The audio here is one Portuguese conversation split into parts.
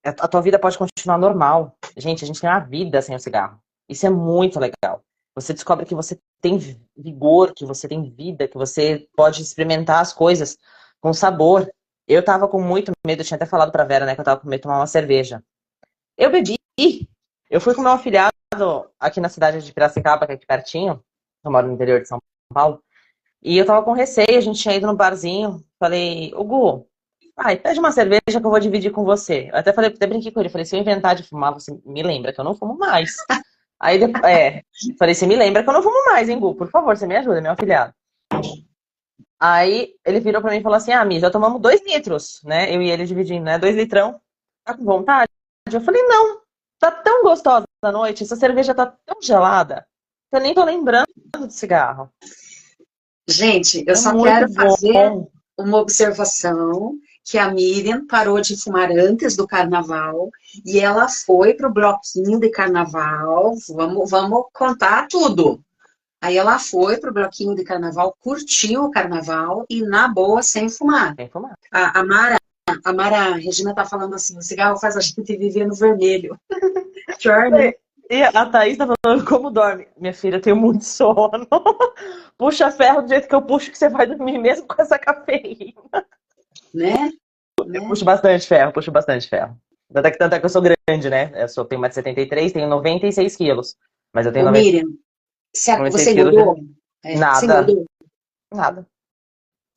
a tua vida pode continuar normal. Gente, a gente tem uma vida sem o cigarro. Isso é muito legal. Você descobre que você tem vigor, que você tem vida, que você pode experimentar as coisas com sabor. Eu tava com muito medo, eu tinha até falado pra Vera, né, que eu tava com medo de tomar uma cerveja. Eu bebi. Eu fui com meu afilhado aqui na cidade de Piracicaba, que é aqui pertinho. Eu moro no interior de São Paulo. E eu tava com receio, a gente tinha ido no barzinho. Falei, ô Gu, vai, pede uma cerveja que eu vou dividir com você. Eu até falei, até brinquei com ele. Falei, se eu inventar de fumar, você me lembra que eu não fumo mais. Aí, falei, você me lembra que eu não fumo mais, hein, Gu? Por favor, você me ajuda, meu afilhado. Aí ele virou pra mim e falou assim, Mi, já tomamos 2 litros, né? Eu e ele dividindo, né? 2 litrão. Tá com vontade? Eu falei, não, tá tão gostosa a noite, essa cerveja tá tão gelada, que eu nem tô lembrando de cigarro. Gente, eu É só muito quero fazer bom. uma observação que a Miriam parou de fumar antes do carnaval e ela foi pro bloquinho de carnaval. Vamos contar tudo. Aí ela foi pro bloquinho de carnaval, curtiu o carnaval e na boa, sem fumar. Sem fumar. A Mara Regina tá falando assim, o cigarro faz a gente viver no vermelho. Pior, né? E a Thaís tá falando como dorme. Minha filha, eu tenho muito sono. Puxa ferro do jeito que eu puxo que você vai dormir mesmo com essa cafeína. Né? Eu Né? puxo bastante ferro, puxo bastante ferro. Tanto é que eu sou grande, né? Tenho 1,73 m, tenho 96 quilos. Mas eu tenho Ô, Miriam, você 96 quilos de engordou? Você nada. engordou? Nada.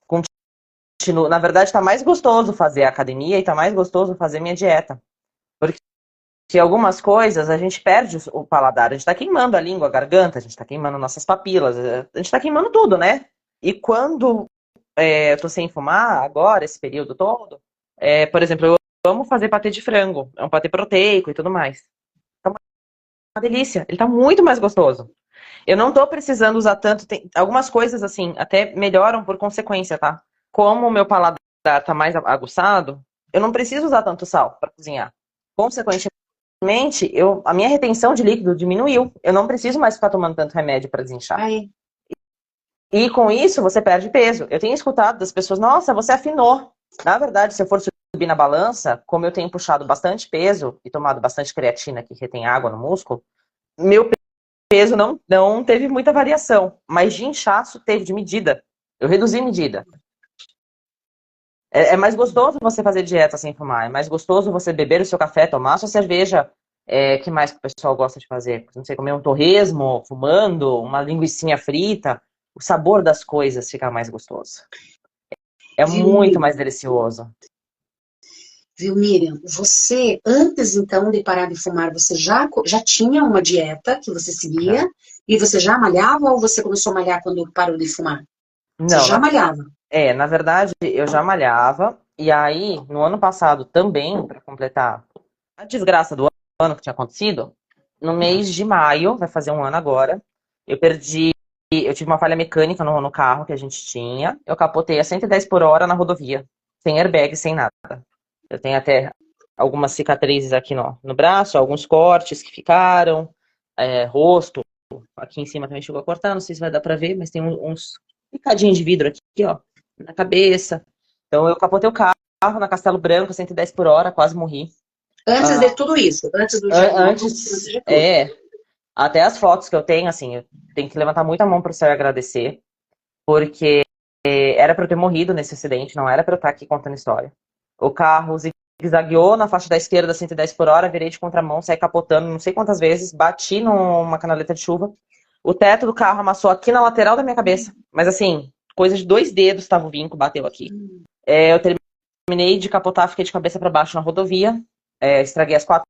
Continuo. Na verdade, tá mais gostoso fazer academia e tá mais gostoso fazer minha dieta. Porque algumas coisas a gente perde o paladar. A gente tá queimando a língua, a garganta, a gente tá queimando nossas papilas, a gente tá queimando tudo, né? E quando eu tô sem fumar, agora, esse período todo, por exemplo, eu amo fazer patê de frango. É um patê proteico e tudo mais. Tá uma delícia. Ele tá muito mais gostoso. Eu não tô precisando usar tanto. Algumas coisas, assim, até melhoram por consequência, tá? Como o meu paladar tá mais aguçado, eu não preciso usar tanto sal para cozinhar. Consequentemente, a minha retenção de líquido diminuiu. Eu não preciso mais ficar tomando tanto remédio para desinchar. Aí, E com isso, você perde peso. Eu tenho escutado das pessoas, nossa, você afinou. Na verdade, se eu for subir na balança, como eu tenho puxado bastante peso e tomado bastante creatina, que retém água no músculo, meu peso não teve muita variação. Mas de inchaço teve de medida. Eu reduzi medida. É mais gostoso você fazer dieta sem fumar. É mais gostoso você beber o seu café, tomar a sua cerveja. Que mais que o pessoal gosta de fazer? Não sei, comer um torresmo, fumando, uma linguicinha frita. O sabor das coisas fica mais gostoso. É viu, muito mais Miriam? delicioso. Viu, Miriam? Você, antes então de parar de fumar, você já tinha uma dieta que você seguia? Já. E você já malhava ou você começou a malhar quando parou de fumar? Você Não, já malhava? na verdade, eu já malhava. E aí, no ano passado também, para completar a desgraça do ano que tinha acontecido, no mês de maio, vai fazer um ano agora, eu tive uma falha mecânica no carro que a gente tinha. Eu capotei a 110 por hora na rodovia, sem airbag, sem nada. Eu tenho até algumas cicatrizes aqui no braço, alguns cortes que ficaram, rosto, aqui em cima também chegou a cortar, não sei se vai dar pra ver, mas tem uns picadinhos de vidro aqui, ó, na cabeça. Então eu capotei o carro na Castelo Branco, 110 por hora, quase morri. Antes Ah, de tudo isso, antes do diagnóstico, antes antes, de tudo. até as fotos que eu tenho, assim, eu tenho que levantar muito a mão pro céu e agradecer, porque era pra eu ter morrido nesse acidente, não era pra eu estar aqui contando história. O carro zigue-zagueou na faixa da esquerda, 110 por hora, virei de contramão, saí capotando não sei quantas vezes, bati numa canaleta de chuva. O teto do carro amassou aqui na lateral da minha cabeça. Mas assim, coisa de 2 dedos estava o vinco, bateu aqui. Eu terminei de capotar, fiquei de cabeça para baixo na rodovia. Estraguei as quatro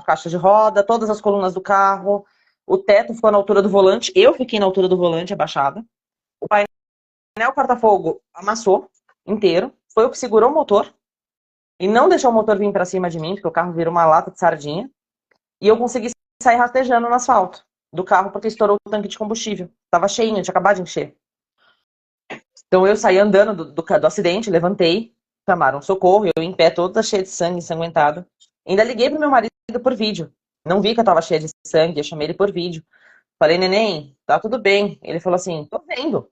caixas de roda, todas as colunas do carro. O teto ficou na altura do volante. Eu fiquei na altura do volante, abaixada. O painel porta-fogo amassou inteiro. Foi o que segurou o motor. E não deixou o motor vir para cima de mim, porque o carro virou uma lata de sardinha. E eu consegui sair rastejando no asfalto do carro, porque estourou o tanque de combustível. Tava cheinho, tinha acabado de encher. Então eu saí andando do acidente, levantei, chamaram socorro, eu em pé, toda cheia de sangue, ensanguentada. Ainda liguei pro meu marido por vídeo. Não vi que eu tava cheia de sangue, eu chamei ele por vídeo. Falei, neném, tá tudo bem. Ele falou assim, tô vendo.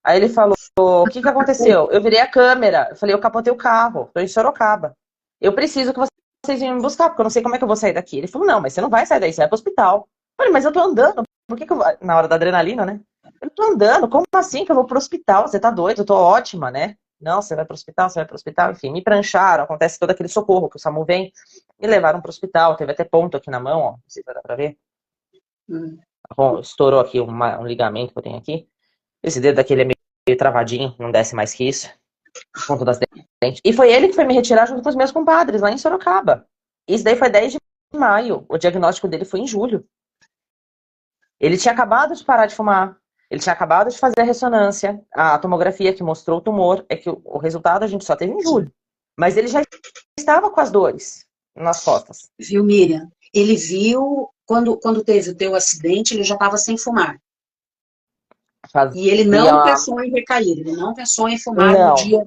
Aí ele falou, o que aconteceu? Eu virei a câmera. Eu falei, eu capotei o carro, tô em Sorocaba. Eu preciso que você vocês iam me buscar, porque eu não sei como é que eu vou sair daqui. Ele falou, não, mas você não vai sair daí, você vai pro hospital. Eu falei, mas eu tô andando, por que que eu vou... Na hora da adrenalina, né? Eu tô andando, como assim que eu vou pro hospital? Você tá doido, eu tô ótima, né? Não, você vai pro hospital, você vai pro hospital. Enfim, me prancharam, acontece todo aquele socorro que o SAMU vem. Me levaram pro hospital, teve até ponto aqui na mão, ó, não sei se vai dar pra ver. Bom, estourou aqui um ligamento que eu tenho aqui. Esse dedo daqui ele é meio travadinho, não desce mais que isso. Ponto das dentes. E foi ele que foi me retirar junto com os meus compadres, lá em Sorocaba. Isso daí foi 10 de maio. O diagnóstico dele foi em julho. Ele tinha acabado de parar de fumar. Ele tinha acabado de fazer a ressonância. A tomografia que mostrou o tumor. É que o resultado a gente só teve em julho. Mas ele já estava com as dores nas costas. Viu, Miriam? Ele viu, quando teve o teu acidente, ele já estava sem fumar. E ele não pensou em recair, ele não pensou em fumar no dia.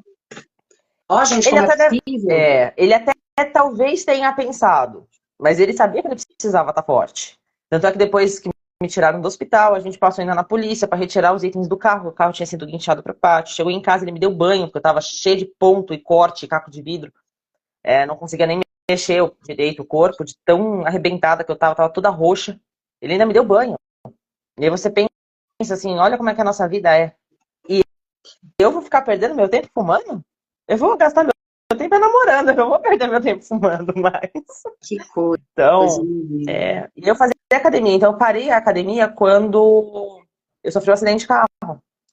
Ó, gente, como é possível? Ele até talvez tenha pensado, mas ele sabia que ele precisava estar forte. Tanto é que depois que me tiraram do hospital, a gente passou ainda na polícia para retirar os itens do carro. O carro tinha sido guinchado para o pátio. Chegou em casa, ele me deu banho, porque eu estava cheio de ponto e corte, caco de vidro. Não conseguia nem mexer direito o corpo, de tão arrebentada que eu estava toda roxa. Ele ainda me deu banho. E aí você pensa assim, olha como é que a nossa vida é. E eu vou ficar perdendo meu tempo fumando? Eu vou gastar meu tempo namorando, eu não vou perder meu tempo fumando mais. Que coisa. Então, e eu fazia academia. Então, eu parei a academia quando eu sofri um acidente de carro,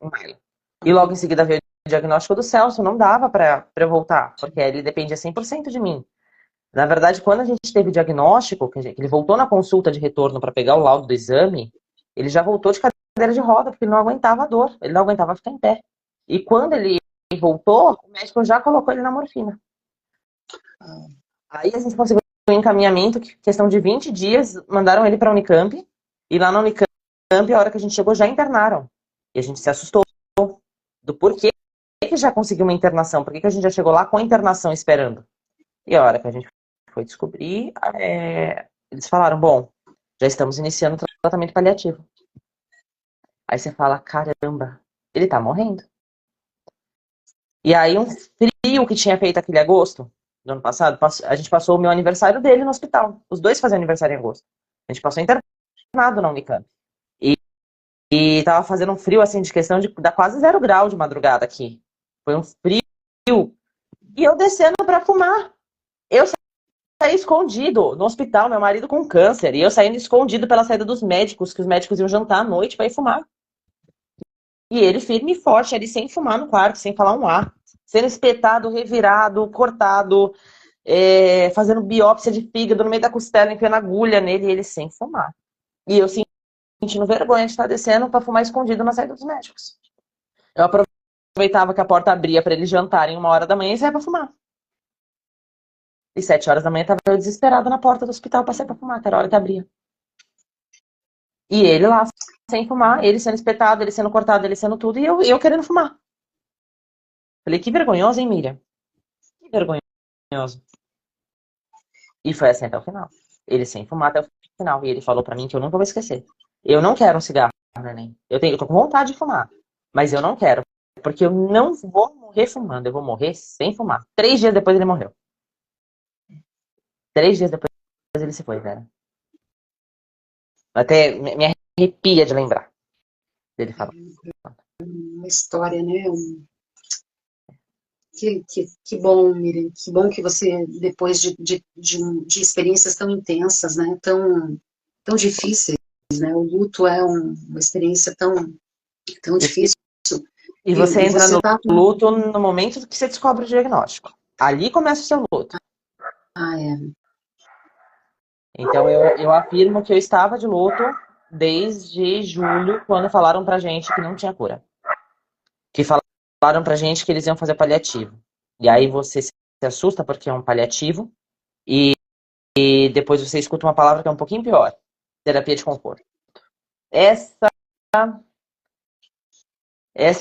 em maio. E logo em seguida veio o diagnóstico do Celso, não dava pra eu voltar, porque ele dependia 100% de mim. Na verdade, quando a gente teve o diagnóstico, que ele voltou na consulta de retorno para pegar o laudo do exame, ele já voltou de cadeira de roda, porque ele não aguentava a dor, ele não aguentava ficar em pé. E quando ele voltou, o médico já colocou ele na morfina. Aí a gente conseguiu um encaminhamento, que questão de 20 dias, mandaram ele para a Unicamp, e lá na Unicamp, a hora que a gente chegou, já internaram. E a gente se assustou do porquê que já conseguiu uma internação, por que a gente já chegou lá com a internação esperando. E a hora que a gente foi descobrir, eles falaram, bom, já estamos iniciando o tratamento paliativo. Aí você fala, caramba, ele tá morrendo. E aí um frio que tinha feito aquele agosto, do ano passado, a gente passou o meu aniversário dele no hospital. Os dois faziam aniversário em agosto. A gente passou internado na Unicamp. E tava fazendo um frio, assim, de questão de dar quase 0 grau de madrugada aqui. Foi um frio. E eu descendo pra fumar. Eu saí escondido no hospital, meu marido com câncer. E eu saindo escondido pela saída dos médicos, que os médicos iam jantar à noite pra ir fumar. E ele firme e forte, ali sem fumar no quarto, sem falar um ar. Sendo espetado, revirado, cortado, fazendo biópsia de fígado no meio da costela, enfiando agulha nele, e ele sem fumar. E eu sentindo vergonha de estar descendo para fumar escondido na saída dos médicos. Eu aproveitava que a porta abria para eles jantarem 1h da manhã e saia para fumar. E 7 horas da manhã estava eu desesperada na porta do hospital para sair para fumar, que era a hora que abria. E ele lá sem fumar, ele sendo espetado, ele sendo cortado, ele sendo tudo, e eu querendo fumar. Falei, que vergonhoso, hein, Miriam? Que vergonhoso. E foi assim até o final. Ele sem fumar até o final. E ele falou pra mim que eu nunca vou esquecer. Eu não quero um cigarro, neném. Eu tô com vontade de fumar. Mas eu não quero. Porque eu não vou morrer fumando. Eu vou morrer sem fumar. 3 dias depois ele morreu. 3 dias depois ele se foi, velho. Até me arrepia de lembrar dele falar. Uma história, né? Que bom, Miriam. Que bom que você, depois de experiências tão intensas, né? Tão difíceis, né? O luto é uma experiência tão difícil. E você entra no luto no momento que você descobre o diagnóstico. Ali começa o seu luto. Então eu afirmo que eu estava de luto desde julho, quando falaram pra gente que não tinha cura. Que falaram pra gente que eles iam fazer paliativo. E aí você se assusta porque é um paliativo. E depois você escuta uma palavra que é um pouquinho pior. Terapia de conforto. Essa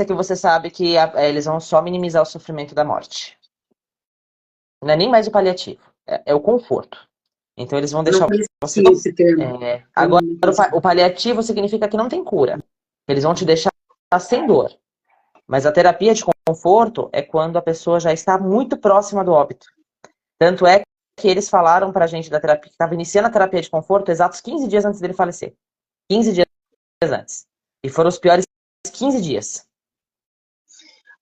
que você sabe que eles vão só minimizar o sofrimento da morte. Não é nem mais o paliativo. É o conforto. Então eles vão deixar você... Agora, o paliativo significa que não tem cura. Eles vão te deixar sem dor. Mas a terapia de conforto é quando a pessoa já está muito próxima do óbito. Tanto é que eles falaram pra gente da terapia, que estava iniciando a terapia de conforto exatos 15 dias antes dele falecer. 15 dias antes. E foram os piores 15 dias.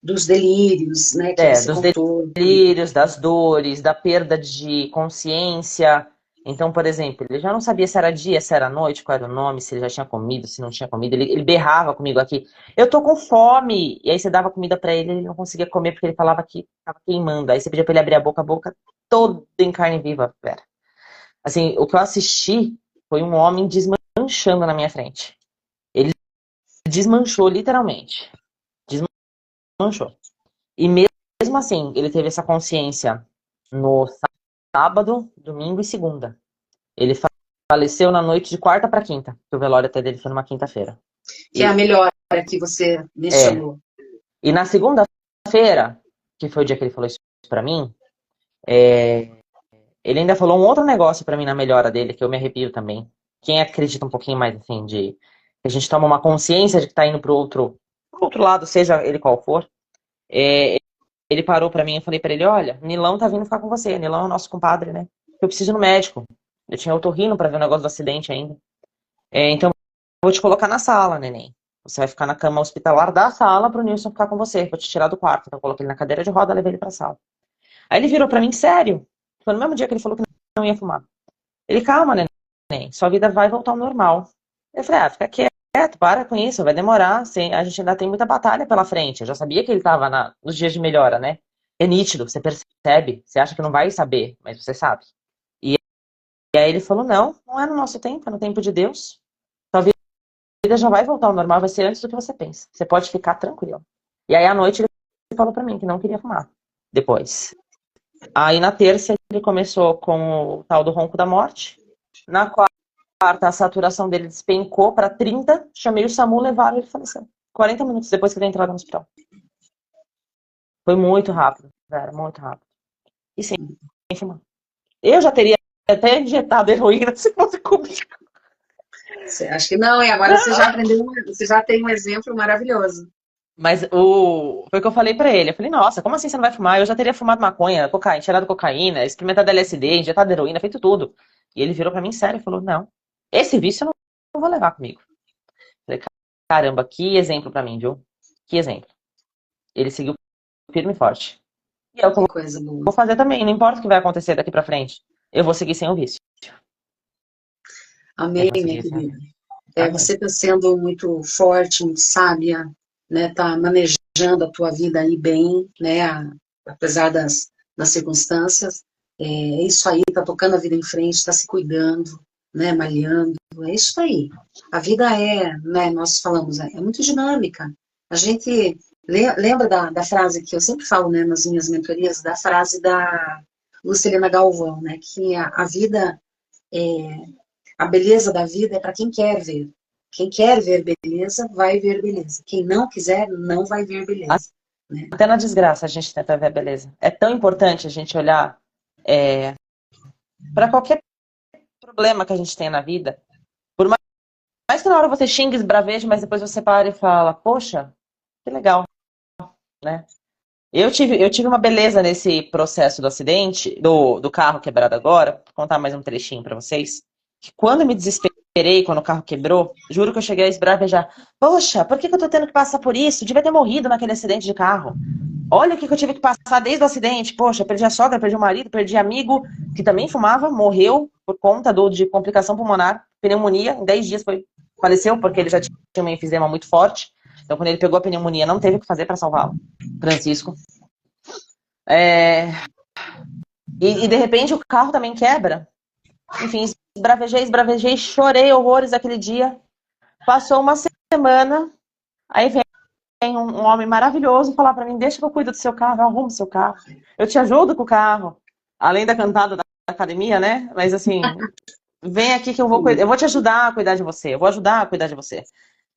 Dos delírios, né, que você Dos contou. delírios, das dores, da perda de consciência. Então, por exemplo, ele já não sabia se era dia, se era noite, qual era o nome, se ele já tinha comido, se não tinha comido. Ele berrava comigo aqui, eu tô com fome. E aí você dava comida pra ele, ele não conseguia comer porque ele falava que tava queimando. Aí você pedia pra ele abrir a boca toda em carne viva, Vera. Assim, o que eu assisti foi um homem desmanchando na minha frente. Ele desmanchou, literalmente. Desmanchou. E mesmo assim, ele teve essa consciência no sábado, domingo e segunda. Ele faleceu na noite de quarta para quinta, que o velório até dele foi numa quinta-feira. Que é a melhor que você mencionou. E na segunda-feira, que foi o dia que ele falou isso pra mim, ele ainda falou um outro negócio pra mim na melhora dele, que eu me arrepio também. Quem acredita um pouquinho mais, assim, de que a gente toma uma consciência de que tá indo pro outro lado, seja ele qual for, ele parou pra mim e eu falei pra ele, olha, Nilão tá vindo ficar com você, Nilão é o nosso compadre, né? Eu preciso ir no médico. Eu tinha otorrino pra ver o negócio do acidente ainda. Então, eu vou te colocar na sala, neném. Você vai ficar na cama hospitalar da sala pro Nilson ficar com você. Vou te tirar do quarto. Então, eu coloquei ele na cadeira de roda e levei ele pra sala. Aí ele virou pra mim, sério. Foi no mesmo dia que ele falou que não ia fumar. Ele, calma, neném. Sua vida vai voltar ao normal. Eu falei, fica quieto, para com isso, vai demorar. A gente ainda tem muita batalha pela frente. Eu já sabia que ele tava nos dias de melhora, né? É nítido, você percebe. Você acha que não vai saber, mas você sabe. E aí ele falou, não é no nosso tempo, é no tempo de Deus. Sua vida já vai voltar ao normal, vai ser antes do que você pensa. Você pode ficar tranquilo. E aí à noite ele falou pra mim que não queria fumar. Depois. Aí na terça ele começou com o tal do ronco da morte. Na quarta a saturação dele despencou pra 30. Chamei o SAMU, levaram ele faleceu. 40 minutos depois que ele entrou no hospital. Foi muito rápido, velho, muito rápido. E sem fumar. Eu já teria até injetado heroína se fosse comigo. Você acha que não, e agora você já aprendeu, você já tem um exemplo maravilhoso. Mas foi o que eu falei pra ele. Eu falei, nossa, como assim você não vai fumar? Eu já teria fumado maconha, cocaína, cheirado cocaína, experimentado LSD, injetado heroína, feito tudo. E ele virou pra mim sério e falou, não, esse vício eu não vou levar comigo. Eu falei, caramba, que exemplo pra mim, viu? Que exemplo. Ele seguiu firme e forte. E é o que eu Que coisa boa. vou fazer também, não importa o que vai acontecer daqui pra frente. Eu vou seguir sem o vício. Amém, minha querida. Você está sendo muito forte, muito sábia, né? Tá manejando a tua vida aí bem, né? Apesar das circunstâncias. É isso aí, tá tocando a vida em frente, está se cuidando, né? Malhando. É isso aí. A vida né? Nós falamos, é muito dinâmica. A gente lembra da frase que eu sempre falo, né? Nas minhas mentorias, da frase da Lucilena Galvão, né? Que a vida a beleza da vida é para quem quer ver. Quem quer ver beleza, vai ver beleza. Quem não quiser, não vai ver beleza. Né? Até na desgraça a gente tenta ver beleza. É tão importante a gente olhar para qualquer problema que a gente tenha na vida. Por mais que na hora você xingue, esbraveje, mas depois você para e fala, poxa, que legal, né? Eu tive uma beleza nesse processo do acidente, do carro quebrado agora. Vou contar mais um trechinho para vocês. Que quando eu me desesperei, quando o carro quebrou, juro que eu cheguei a esbravejar. Poxa, por que eu tô tendo que passar por isso? Devia ter morrido naquele acidente de carro. Olha o que eu tive que passar desde o acidente. Poxa, perdi a sogra, perdi o marido, perdi amigo, que também fumava, morreu por conta de complicação pulmonar, pneumonia, em 10 dias faleceu, porque ele já tinha um enfisema muito forte. Então, quando ele pegou a pneumonia, não teve o que fazer para salvá-lo. Francisco. E de repente o carro também quebra. Enfim, esbravejei, chorei horrores aquele dia. Passou uma semana, aí vem um homem maravilhoso falar pra mim, deixa que eu cuido do seu carro, eu arrumo seu carro. Eu te ajudo com o carro. Além da cantada da academia, né? Mas assim, vem aqui que eu vou te ajudar a cuidar de você. Eu vou ajudar a cuidar de você.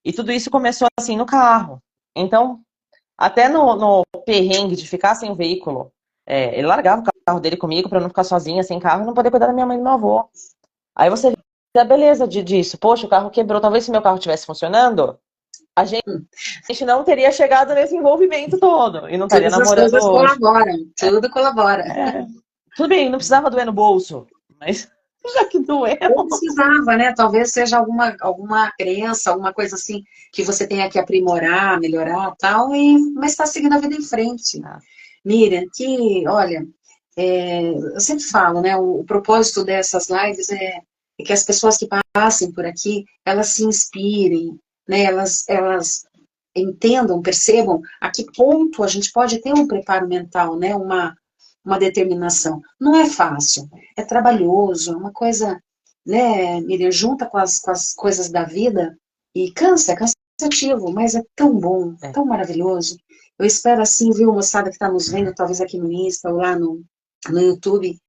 E tudo isso começou assim no carro. Então, até no perrengue de ficar sem o veículo, ele largava o carro dele comigo pra eu não ficar sozinha, sem carro, e não poder cuidar da minha mãe e do meu avô. Aí você vê a beleza disso. Poxa, o carro quebrou. Talvez se meu carro estivesse funcionando, a gente não teria chegado nesse envolvimento todo. E não estaria namorando hoje. Tudo colaboram. Tudo colabora. Tudo bem, não precisava doer no bolso, mas já que doeu. Ou precisava, né? Talvez seja alguma crença, alguma coisa assim que você tenha que aprimorar, melhorar, tal, mas está seguindo a vida em frente. Ah, Miriam, olha, eu sempre falo, né? O propósito dessas lives é que as pessoas que passem por aqui, elas se inspirem, né? Elas entendam, percebam a que ponto a gente pode ter um preparo mental, né? Uma determinação. Não é fácil, é trabalhoso, é uma coisa, né, Miriam, junta com as coisas da vida e é cansativo, mas é tão bom, é. tão maravilhoso. Eu espero assim, viu, moçada que está nos vendo, talvez aqui no Insta ou lá no YouTube,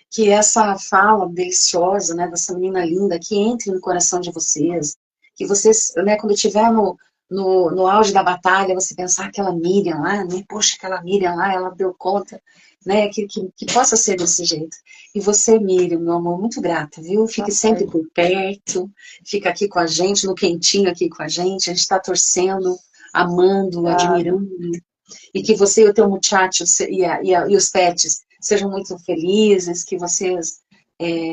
que essa fala deliciosa, né, dessa menina linda, que entre no coração de vocês, que vocês, né, quando estiver no auge da batalha, você pensar aquela Miriam lá, né, poxa, aquela Miriam lá, ela deu conta, né, que possa ser desse jeito. E você, Miriam, meu amor, muito grata, viu? Fique sempre por perto, fica aqui com a gente, no quentinho aqui com a gente está torcendo, amando, Obrigada. admirando, e que você e o teu muchacho e os pets sejam muito felizes, que vocês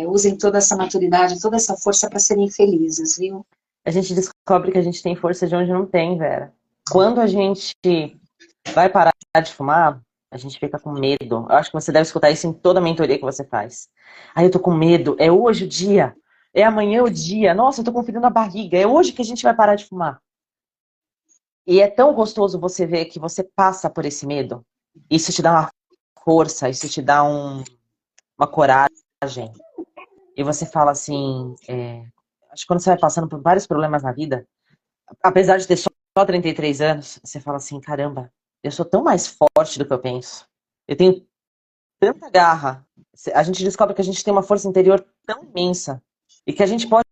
usem toda essa maturidade, toda essa força para serem felizes, viu? A gente descobre que a gente tem força de onde não tem, Vera. Quando a gente vai parar de fumar, a gente fica com medo. Eu acho que você deve escutar isso em toda a mentoria que você faz. Aí eu tô com medo, é hoje o dia, é amanhã o dia, nossa, eu tô com frio na barriga, é hoje que a gente vai parar de fumar. E é tão gostoso você ver que você passa por esse medo. Isso te dá uma força, isso te dá uma coragem. E você fala assim, acho que quando você vai passando por vários problemas na vida, apesar de ter só 33 anos, você fala assim, caramba, eu sou tão mais forte do que eu penso. Eu tenho tanta garra. A gente descobre que a gente tem uma força interior tão imensa e que a gente pode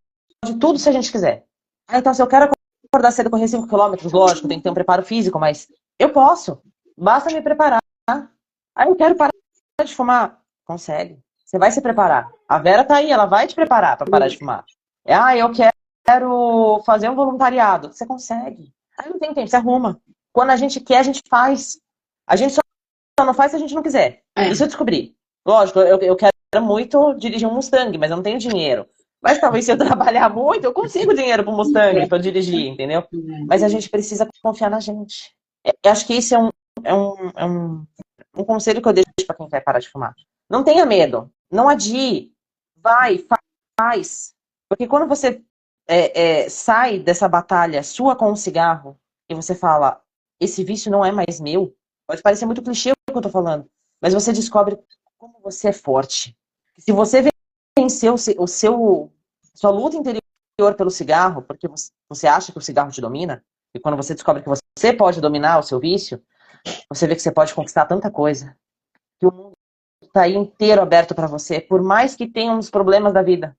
tudo se a gente quiser. Ah, então se eu quero acordar cedo e correr 5 quilômetros, lógico, tem que ter um preparo físico, mas eu posso. Basta me preparar. Ah, eu quero parar de fumar. Consegue. Você vai se preparar. A Vera tá aí, ela vai te preparar para parar de fumar. Ah, eu quero fazer um voluntariado. Você consegue. Ah, não tem tempo, você arruma. Quando a gente quer, a gente faz. A gente só não faz se a gente não quiser. É, Isso eu descobri. Lógico, eu quero muito dirigir um Mustang, mas eu não tenho dinheiro. Mas talvez se eu trabalhar muito, eu consigo dinheiro para o Mustang, para dirigir, entendeu? Mas a gente precisa confiar na gente. Eu acho que isso é um conselho que eu deixo para quem quer parar de fumar. Não tenha medo. Não adie. Vai, faz. Porque quando você sai dessa batalha sua com o cigarro e você fala, esse vício não é mais meu, pode parecer muito clichê o que eu tô falando, mas você descobre como você é forte. Se você vencer sua luta interior pelo cigarro, porque você acha que o cigarro te domina, e quando você descobre que você pode dominar o seu vício, você vê que você pode conquistar tanta coisa. Que o mundo está aí inteiro aberto para você, por mais que tenha uns problemas da vida.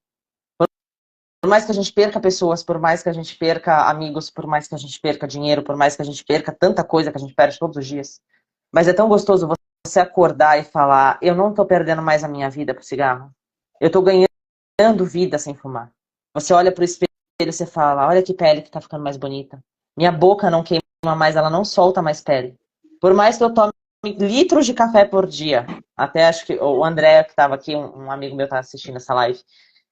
Por mais que a gente perca pessoas, por mais que a gente perca amigos, por mais que a gente perca dinheiro, por mais que a gente perca tanta coisa que a gente perde todos os dias. Mas é tão gostoso você acordar e falar, eu não tô perdendo mais a minha vida pro cigarro. Eu tô ganhando vida sem fumar. Você olha pro espelho e você fala, olha que pele que tá ficando mais bonita. Minha boca não queima mais, ela não solta mais pele. Por mais que eu tome litros de café por dia, até acho que o André, que estava aqui, um amigo meu tá assistindo essa live,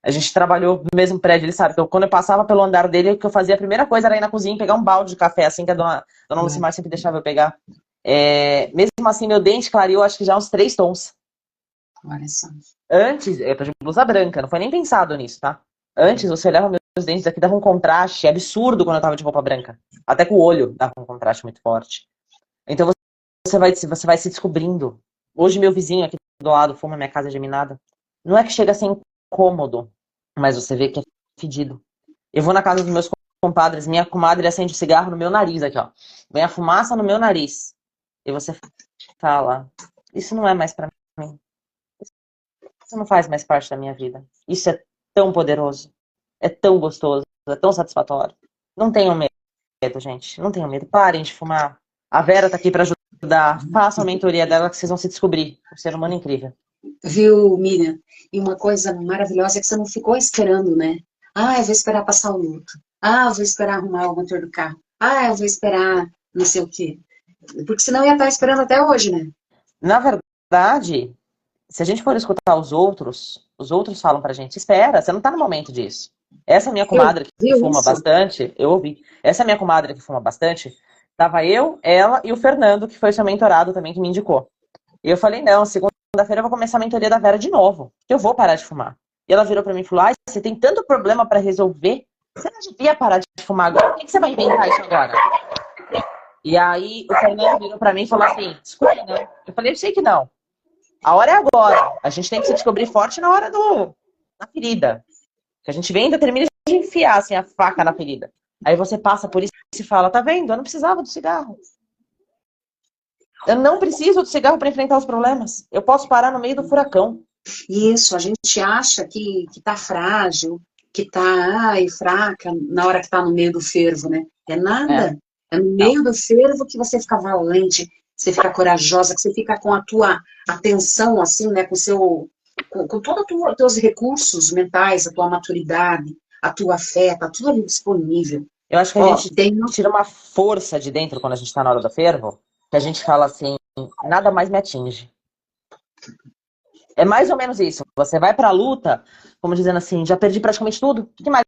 a gente trabalhou no mesmo prédio, ele sabe que quando eu passava pelo andar dele, o que eu fazia, a primeira coisa era ir na cozinha e pegar um balde de café, assim que a dona Lucimar sempre deixava eu pegar. Mesmo assim, meu dente clareou, acho que já uns 3 tons. olha só. Antes, eu tô de blusa branca, não foi nem pensado nisso, tá? Antes, você olhava meus dentes aqui, dava um contraste absurdo quando eu tava de roupa branca. Até com o olho dava um contraste muito forte. Então você vai se descobrindo. Hoje meu vizinho aqui do lado fuma, minha casa é geminada. Não é que chega a ser incômodo, mas você vê que é fedido. Eu vou na casa dos meus compadres, minha comadre acende o cigarro no meu nariz aqui, ó. Vem a fumaça no meu nariz. E você fala, isso não é mais pra mim. Isso não faz mais parte da minha vida. Isso é tão poderoso. É tão gostoso. É tão satisfatório. Não tenham medo, gente. Não tenham medo. Parem de fumar. A Vera tá aqui pra ajudar. Façam a mentoria dela que vocês vão se descobrir. Um ser humano incrível. Viu, Miriam? E uma coisa maravilhosa é que você não ficou esperando, né? Ah, eu vou esperar passar o luto. Ah, eu vou esperar arrumar o motor do carro. Ah, eu vou esperar não sei o quê. Porque senão ia estar esperando até hoje, né? Na verdade, se a gente for escutar os outros falam pra gente, espera, você não tá no momento disso. Essa minha comadre que Viu fuma isso? bastante, eu ouvi. Essa minha comadre que fuma bastante, tava eu, ela e o Fernando, que foi seu mentorado também, que me indicou. E eu falei, não, segunda-feira eu vou começar a mentoria da Vera de novo, que eu vou parar de fumar. E ela virou pra mim e falou, ai, você tem tanto problema pra resolver, você não devia parar de fumar agora, por que você vai inventar isso agora? E aí o Fernando virou pra mim e falou assim, escuta, não. Eu falei, eu sei que não. A hora é agora. A gente tem que se descobrir forte na hora na ferida. Que a gente vem e ainda termina de enfiar assim, a faca na ferida. Aí você passa por isso e fala, tá vendo? Eu não precisava do cigarro. Eu não preciso do cigarro para enfrentar os problemas. Eu posso parar no meio do furacão. Isso, a gente acha que tá frágil, que tá, ai, fraca na hora que tá no meio do fervo, né? É É, nada. É no não. meio do fervo que você fica valente, você fica corajosa, que você fica com a tua atenção, assim, né? Com todos os teus recursos mentais, a tua maturidade, a tua fé, tá tudo ali disponível. Eu acho que a Ó, gente tira uma força de dentro quando a gente tá na hora do fervo, que a gente fala assim, nada mais me atinge. É mais ou menos isso. Você vai pra luta, como dizendo assim, já perdi praticamente tudo. O que mais